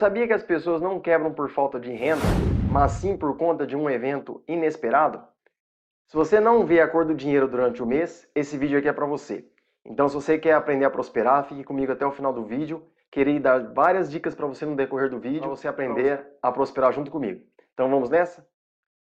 Sabia que as pessoas não quebram por falta de renda, mas sim por conta de um evento inesperado? Se você não vê a cor do dinheiro durante o mês, esse vídeo aqui é para você. Então, se você quer aprender a prosperar, fique comigo até o final do vídeo. Queria dar várias dicas para você no decorrer do vídeo, para você aprender a prosperar junto comigo. Então, vamos nessa?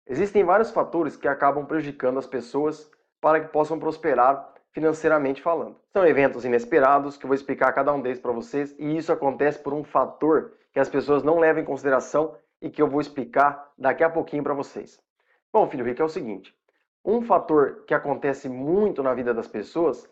Existem vários fatores que acabam prejudicando as pessoas para que possam prosperar financeiramente falando. São eventos inesperados que eu vou explicar cada um deles para vocês, e isso acontece por um fator que as pessoas não levam em consideração e que eu vou explicar daqui a pouquinho para vocês. Bom, filho rico, é o seguinte: um fator que acontece muito na vida das pessoas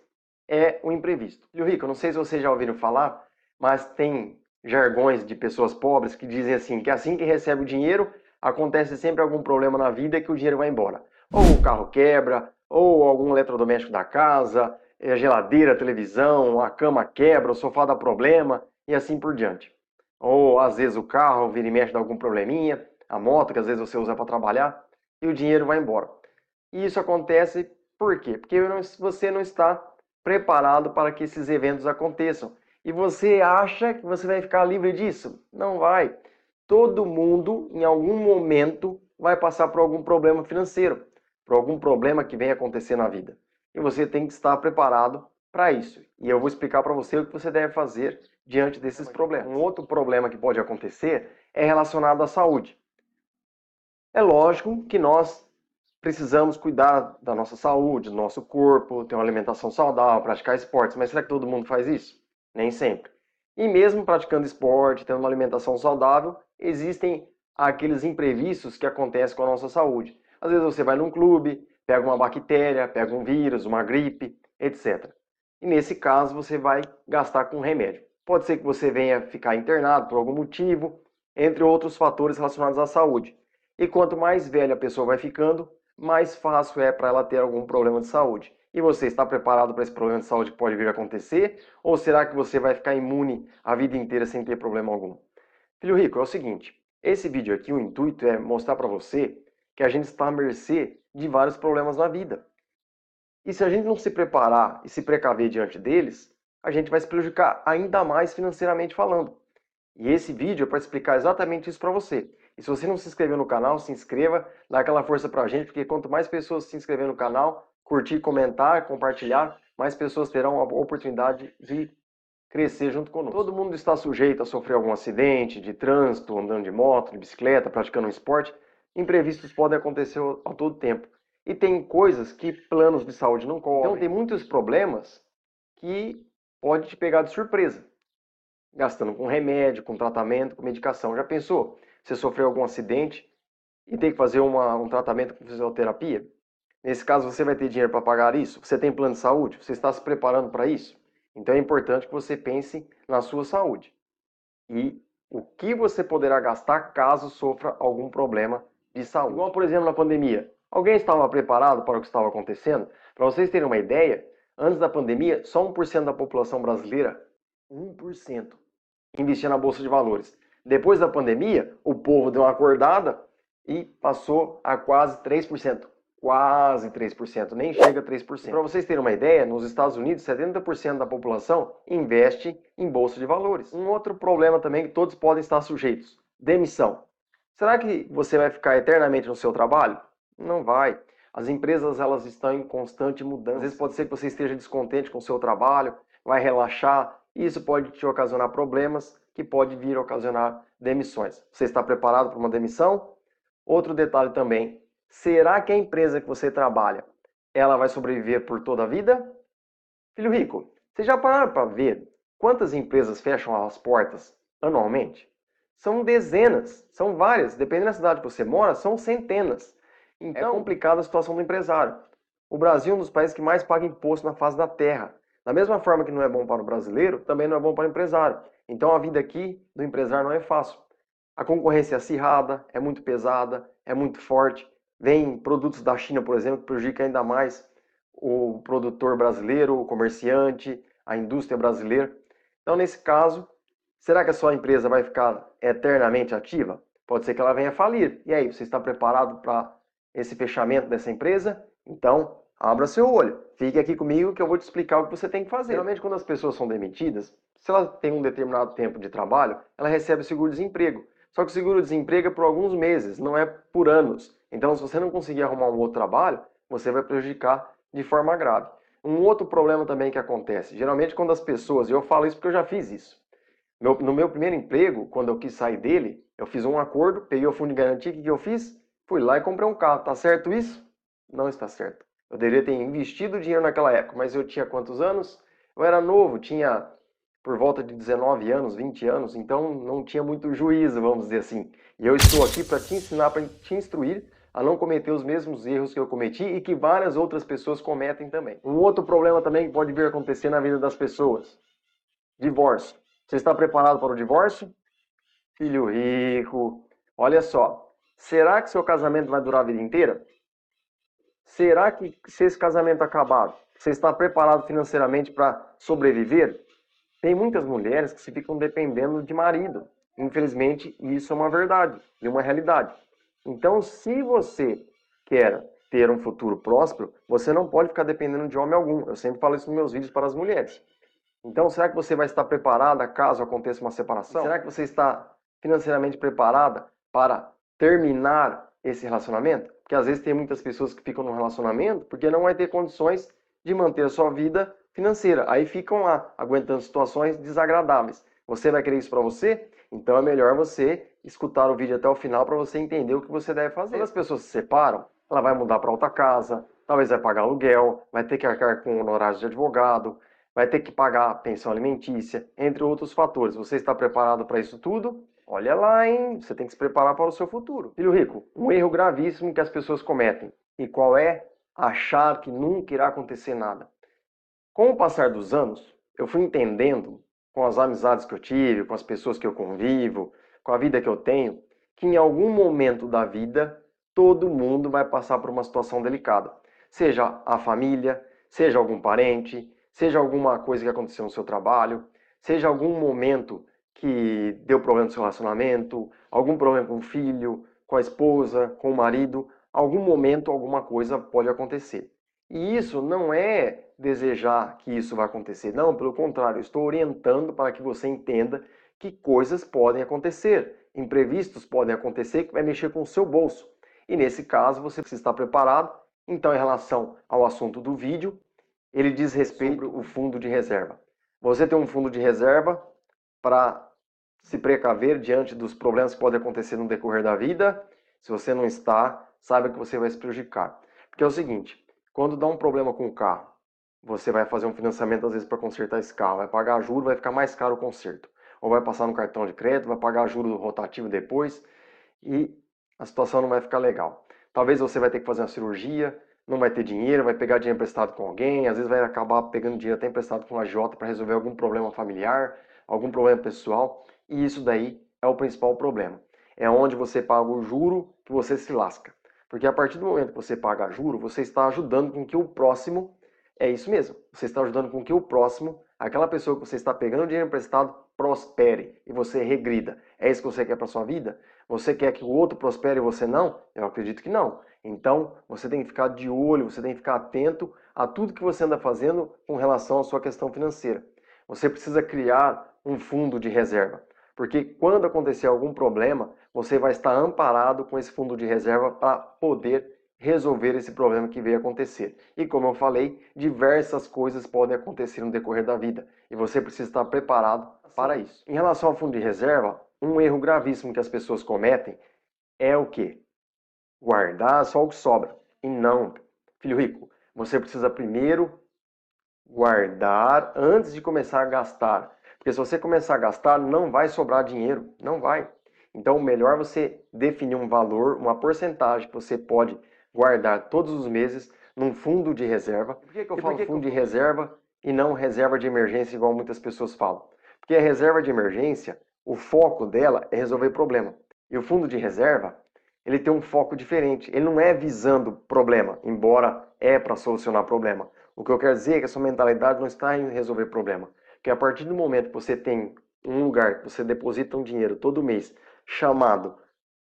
é o imprevisto. Filho rico, eu não sei se vocês já ouviram falar, mas tem jargões de pessoas pobres que dizem assim que recebe o dinheiro, acontece sempre algum problema na vida que o dinheiro vai embora. Ou o carro quebra, ou algum eletrodoméstico da casa, a geladeira, a televisão, a cama quebra, o sofá dá problema e assim por diante. Ou às vezes o carro vira e mexe dá algum probleminha, a moto que às vezes você usa para trabalhar e o dinheiro vai embora. E isso acontece por quê? Porque você não está preparado para que esses eventos aconteçam. E você acha que você vai ficar livre disso? Não vai. Todo mundo, em algum momento, vai passar por algum problema financeiro, por algum problema que vem acontecer na vida. E você tem que estar preparado para isso. E eu vou explicar para você o que você deve fazer diante desses problemas. Um outro problema que pode acontecer é relacionado à saúde. É lógico que nós precisamos cuidar da nossa saúde, do nosso corpo, ter uma alimentação saudável, praticar esportes, mas será que todo mundo faz isso? Nem sempre. E mesmo praticando esporte, tendo uma alimentação saudável, existem aqueles imprevistos que acontecem com a nossa saúde. Às vezes você vai num clube, pega uma bactéria, pega um vírus, uma gripe, etc. E nesse caso você vai gastar com remédio. Pode ser que você venha ficar internado por algum motivo, entre outros fatores relacionados à saúde. E quanto mais velha a pessoa vai ficando, mais fácil é para ela ter algum problema de saúde. E você está preparado para esse problema de saúde que pode vir a acontecer? Ou será que você vai ficar imune a vida inteira sem ter problema algum? Filho rico, é o seguinte, esse vídeo aqui, o intuito é mostrar para você que a gente está à mercê de vários problemas na vida. E se a gente não se preparar e se precaver diante deles, a gente vai se prejudicar ainda mais financeiramente falando. E esse vídeo é para explicar exatamente isso para você. E se você não se inscreveu no canal, se inscreva, dá aquela força para a gente, porque quanto mais pessoas se inscreverem no canal, curtir, comentar, compartilhar, mais pessoas terão a oportunidade de crescer junto conosco. Todo mundo está sujeito a sofrer algum acidente de trânsito, andando de moto, de bicicleta, praticando um esporte. Imprevistos podem acontecer a todo tempo. E tem coisas que planos de saúde não cobrem. Então tem muitos problemas que pode te pegar de surpresa, gastando com remédio, com tratamento, com medicação. Já pensou? Você sofreu algum acidente e tem que fazer um tratamento com fisioterapia? Nesse caso, você vai ter dinheiro para pagar isso? Você tem plano de saúde? Você está se preparando para isso? Então é importante que você pense na sua saúde e o que você poderá gastar caso sofra algum problema de saúde. Igual, por exemplo, na pandemia. Alguém estava preparado para o que estava acontecendo? Para vocês terem uma ideia, antes da pandemia, só 1% da população brasileira, 1%, investia na Bolsa de Valores. Depois da pandemia, o povo deu uma acordada e passou a quase 3%. Quase 3%, nem chega a 3%. Para vocês terem uma ideia, nos Estados Unidos, 70% da população investe em Bolsa de Valores. Um outro problema também que todos podem estar sujeitos: demissão. Será que você vai ficar eternamente no seu trabalho? Não vai. As empresas elas estão em constante mudança. Às vezes pode ser que você esteja descontente com o seu trabalho, vai relaxar, e isso pode te ocasionar problemas que pode vir a ocasionar demissões. Você está preparado para uma demissão? Outro detalhe também, será que a empresa que você trabalha, ela vai sobreviver por toda a vida? Filho rico, vocês já pararam para ver quantas empresas fecham as portas anualmente? São dezenas, são várias, dependendo da cidade que você mora, são centenas. Então, é complicada a situação do empresário. O Brasil é um dos países que mais paga imposto na face da terra. Da mesma forma que não é bom para o brasileiro, também não é bom para o empresário. Então a vida aqui do empresário não é fácil. A concorrência é acirrada, é muito pesada, é muito forte. Vem produtos da China, por exemplo, que prejudicam ainda mais o produtor brasileiro, o comerciante, a indústria brasileira. Então, nesse caso, será que a sua empresa vai ficar eternamente ativa? Pode ser que ela venha a falir. E aí, você está preparado para esse fechamento dessa empresa? Então, abra seu olho. Fique aqui comigo que eu vou te explicar o que você tem que fazer. Geralmente, quando as pessoas são demitidas, Se ela tem um determinado tempo de trabalho, ela recebe o seguro-desemprego. Só que o seguro-desemprego é por alguns meses, não é por anos. Então, se você não conseguir arrumar um outro trabalho, você vai prejudicar de forma grave. Um outro problema também que acontece, geralmente quando as pessoas, e eu falo isso porque eu já fiz isso. No meu primeiro emprego, quando eu quis sair dele, eu fiz um acordo, peguei o fundo de garantia, o que eu fiz? Fui lá e comprei um carro. Tá certo isso? Não está certo. Eu deveria ter investido dinheiro naquela época, mas eu tinha quantos anos? Eu era novo, tinha por volta de 19 anos, 20 anos, então não tinha muito juízo, vamos dizer assim. E eu estou aqui para te ensinar, para te instruir a não cometer os mesmos erros que eu cometi e que várias outras pessoas cometem também. Um outro problema também que pode vir a acontecer na vida das pessoas: divórcio. Você está preparado para o divórcio? Filho rico, olha só. Será que seu casamento vai durar a vida inteira? Será que se esse casamento acabar, você está preparado financeiramente para sobreviver? Tem muitas mulheres que se ficam dependendo de marido. Infelizmente, isso é uma verdade e uma realidade. Então, se você quer ter um futuro próspero, você não pode ficar dependendo de homem algum. Eu sempre falo isso nos meus vídeos para as mulheres. Então, será que você vai estar preparada caso aconteça uma separação? Será que você está financeiramente preparada para terminar esse relacionamento? Porque às vezes tem muitas pessoas que ficam no relacionamento porque não vai ter condições de manter a sua vida financeira. Aí ficam lá, aguentando situações desagradáveis. Você vai querer isso para você? Então é melhor você escutar o vídeo até o final para você entender o que você deve fazer. Quando as pessoas se separam, ela vai mudar para outra casa, talvez vai pagar aluguel, vai ter que arcar com honorários de advogado, vai ter que pagar pensão alimentícia, entre outros fatores. Você está preparado para isso tudo? Olha lá, hein? Você tem que se preparar para o seu futuro. Filho rico, um erro gravíssimo que as pessoas cometem. E qual é? Achar que nunca irá acontecer nada. Com o passar dos anos, eu fui entendendo, com as amizades que eu tive, com as pessoas que eu convivo, com a vida que eu tenho, que em algum momento da vida, todo mundo vai passar por uma situação delicada. Seja a família, seja algum parente, seja alguma coisa que aconteceu no seu trabalho, seja algum momento que deu problema no seu relacionamento, algum problema com o filho, com a esposa, com o marido, algum momento, alguma coisa pode acontecer. E isso não é desejar que isso vai acontecer. Não, pelo contrário, eu estou orientando para que você entenda que coisas podem acontecer, imprevistos podem acontecer que vai mexer com o seu bolso. E nesse caso você precisa estar preparado. Então, em relação ao assunto do vídeo, ele diz respeito ao fundo de reserva. Você tem um fundo de reserva para se precaver diante dos problemas que podem acontecer no decorrer da vida. Se você não está, saiba que você vai se prejudicar. Porque é o seguinte, quando dá um problema com o carro, você vai fazer um financiamento às vezes para consertar esse carro, vai pagar juros, vai ficar mais caro o conserto. Ou vai passar no cartão de crédito, vai pagar juros rotativo depois e a situação não vai ficar legal. Talvez você vai ter que fazer uma cirurgia, não vai ter dinheiro, vai pegar dinheiro emprestado com alguém, às vezes vai acabar pegando dinheiro até emprestado com a agiota para resolver algum problema familiar, algum problema pessoal, e isso daí é o principal problema. É onde você paga o juro que você se lasca. Porque a partir do momento que você paga juro, você está ajudando com que o próximo, é isso mesmo, você está ajudando com que o próximo, aquela pessoa que você está pegando dinheiro emprestado, prospere e você regrida. É isso que você quer para sua vida? Você quer que o outro prospere e você não? Eu acredito que não. Então, você tem que ficar de olho, você tem que ficar atento a tudo que você anda fazendo com relação à sua questão financeira. Você precisa criar um fundo de reserva, porque quando acontecer algum problema, você vai estar amparado com esse fundo de reserva para poder resolver esse problema que veio acontecer. E como eu falei, diversas coisas podem acontecer no decorrer da vida e você precisa estar preparado para isso. Em relação ao fundo de reserva, um erro gravíssimo que as pessoas cometem é o quê? Guardar só o que sobra. E não, filho rico, você precisa primeiro guardar antes de começar a gastar. Porque se você começar a gastar, não vai sobrar dinheiro, não vai. Então, melhor você definir um valor, uma porcentagem que você pode guardar todos os meses num fundo de reserva. Por que eu falo fundo de reserva e não reserva de emergência, igual muitas pessoas falam? Porque a reserva de emergência, o foco dela é resolver problema. E o fundo de reserva, ele tem um foco diferente. Ele não é visando problema, embora é para solucionar problema. O que eu quero dizer é que a sua mentalidade não está em resolver problema. Porque a partir do momento que você tem um lugar que você deposita um dinheiro todo mês chamado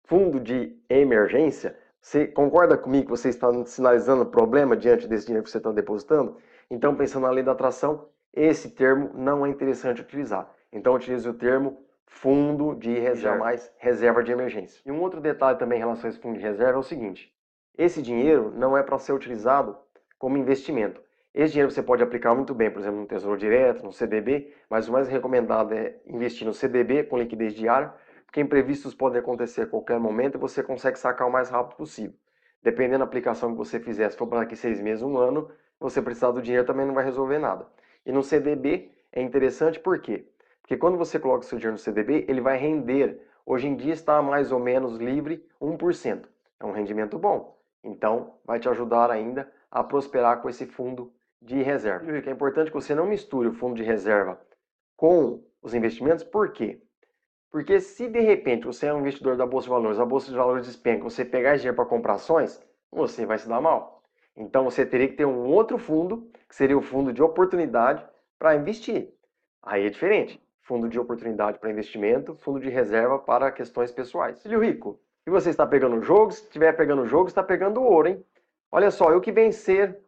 fundo de emergência, você concorda comigo que você está sinalizando problema diante desse dinheiro que você está depositando? Então, pensando na lei da atração, esse termo não é interessante utilizar. Então utilize o termo fundo de reserva, mais reserva de emergência. E um outro detalhe também em relação a esse fundo de reserva é o seguinte: esse dinheiro não é para ser utilizado como investimento. Esse dinheiro você pode aplicar muito bem, por exemplo, no Tesouro Direto, no CDB, mas o mais recomendado é investir no CDB com liquidez diária, porque imprevistos podem acontecer a qualquer momento e você consegue sacar o mais rápido possível. Dependendo da aplicação que você fizer, se for para daqui 6 meses, 1 ano, você precisar do dinheiro também não vai resolver nada. E no CDB é interessante por quê? Porque quando você coloca o seu dinheiro no CDB, ele vai render. Hoje em dia está mais ou menos livre 1%. É um rendimento bom. Então, vai te ajudar ainda a prosperar com esse fundo de reserva. É importante que você não misture o fundo de reserva com os investimentos. Por quê? Porque se de repente você é um investidor da Bolsa de Valores, a Bolsa de Valores despenca, você pegar esse dinheiro para comprar ações, você vai se dar mal. Então você teria que ter um outro fundo, que seria o fundo de oportunidade, para investir. Aí é diferente. Fundo de oportunidade para investimento, fundo de reserva para questões pessoais. Filho rico, e você está pegando o jogo? Se estiver pegando o jogo, está pegando ouro, hein? Olha só, eu que vencer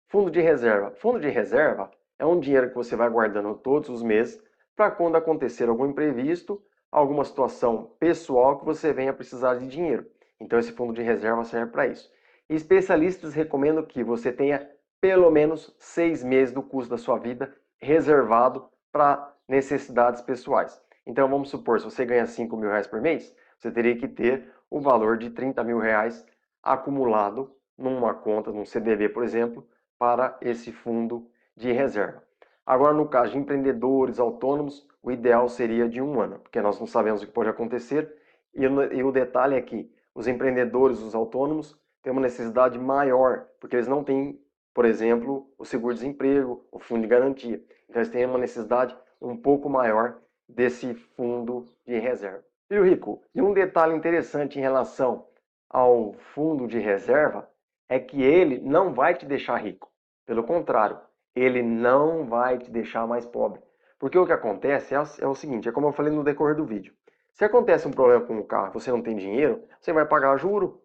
fundo de reserva. Fundo de reserva é um dinheiro que você vai guardando todos os meses para quando acontecer algum imprevisto, alguma situação pessoal que você venha precisar de dinheiro. Então esse fundo de reserva serve para isso. E especialistas recomendam que você tenha pelo menos 6 meses do custo da sua vida reservado para necessidades pessoais. Então vamos supor, se você ganha 5 mil reais por mês, você teria que ter o valor de 30 mil reais acumulado numa conta, num CDB, por exemplo, para esse fundo de reserva. Agora, no caso de empreendedores autônomos, o ideal seria de 1 ano, porque nós não sabemos o que pode acontecer. E o detalhe é que os empreendedores, os autônomos, têm uma necessidade maior, porque eles não têm, por exemplo, o seguro-desemprego, o fundo de garantia. Então, eles têm uma necessidade um pouco maior desse fundo de reserva. Filho rico, e um detalhe interessante em relação ao fundo de reserva é que ele não vai te deixar rico. Pelo contrário, ele não vai te deixar mais pobre. Porque o que acontece é o seguinte, é como eu falei no decorrer do vídeo. Se acontece um problema com o carro e você não tem dinheiro, você vai pagar juro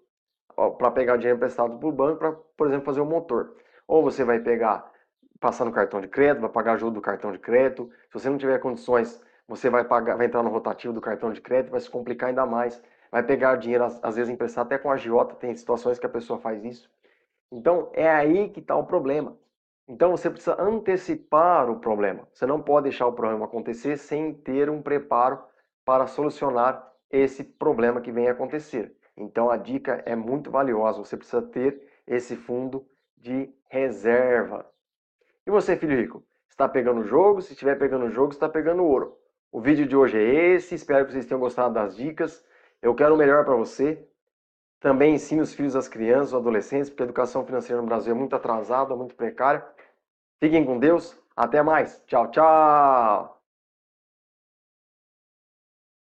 para pegar dinheiro emprestado para o banco para, por exemplo, fazer o motor. Ou você vai pegar, passar no cartão de crédito, vai pagar juro do cartão de crédito. Se você não tiver condições, você vai entrar no rotativo do cartão de crédito, vai se complicar ainda mais. Vai pegar dinheiro, às vezes emprestado até com agiota, tem situações que a pessoa faz isso. Então, é aí que está o problema. Então, você precisa antecipar o problema. Você não pode deixar o problema acontecer sem ter um preparo para solucionar esse problema que vem a acontecer. Então, a dica é muito valiosa. Você precisa ter esse fundo de reserva. E você, filho rico? Está pegando o jogo? Se estiver pegando o jogo, está pegando ouro. O vídeo de hoje é esse. Espero que vocês tenham gostado das dicas. Eu quero o melhor para você. Também ensine os filhos das crianças, os adolescentes, porque a educação financeira no Brasil é muito atrasada, muito precária. Fiquem com Deus. Até mais. Tchau, tchau.